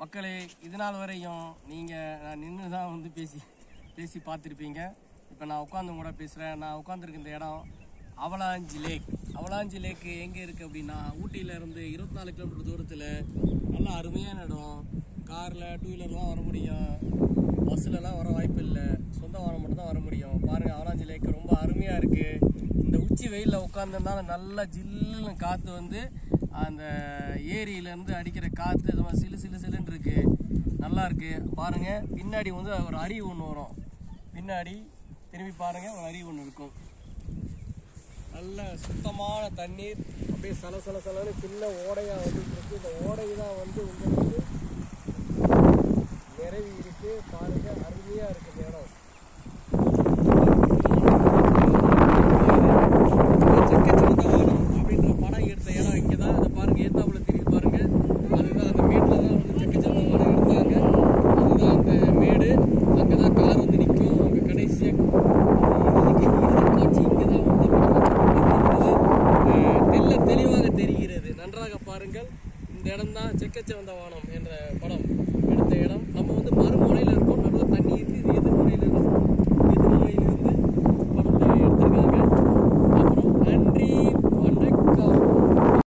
மக்களே, இது நாள் வரையும் நான் நின்று தான் வந்து பேசி பார்த்துருப்பீங்க. இப்போ நான் உட்காந்து கூட பேசுகிறேன். நான் உட்காந்துருக்க இந்த இடம் அவலாஞ்சி லேக்கு எங்கே இருக்குது அப்படின்னா, ஊட்டியிலேருந்து 24 கிலோமீட்டர் தூரத்தில் நல்லா அருமையான இடம். காரில் 2 வீலர்லாம் வர முடியும், பஸ்ஸிலலாம் வர வாய்ப்பு இல்லை, சொந்த வாகனம் மட்டும் தான் வர முடியும். பாருங்கள், அவலாஞ்சி லேக்கு ரொம்ப அருமையாக இருக்குது. இந்த உச்சி வெயிலில் உட்காந்துருந்தாலும் நல்லா ஜில்லுன்னு காற்று வந்து அந்த ஏரியிலேருந்து அடிக்கிற காற்று இது மாதிரி சிலுன்னு இருக்குது, நல்லா இருக்குது. பாருங்கள், பின்னாடி வந்து ஒரு அருவி ஒன்று வரும். பின்னாடி திரும்பி பாருங்கள், ஒரு அருவி ஒன்று இருக்கும். நல்ல சுத்தமான தண்ணீர், அப்படியே சலன்னு சின்ன ஓடையாக வந்துட்டு இருக்கு. இந்த ஓடை தான் வந்து உங்களுக்கு நிறைவி இருக்குது. பாருங்கள், அருமையாக இருக்குது இந்த இடம். அப்படின்ற படம் எடுத்த இடம் இங்கே தான். அதை பாருங்கள், ஏத்தாப்புல திரும்பி பாருங்கள், அதுதான் அந்த மேட்டில் தான் வந்து செக்கச்சந்த படம் எடுத்தாங்க. அதுதான் அந்த மேடு, அங்கே தான் கார் வந்து நிற்கும். அங்கே கடைசியாக காட்சி இங்கே தான் வந்து தெளிவாக தெரிகிறது. நன்றாக பாருங்கள், இந்த இடம் தான் செக்கச்சவந்த வானம் என்ற படம் எடுத்த இடம். நம்ம வந்து மறுமுனையில் இருக்கோம், நடுவில் தண்ணி இருக்குது. இது எதிர்முனை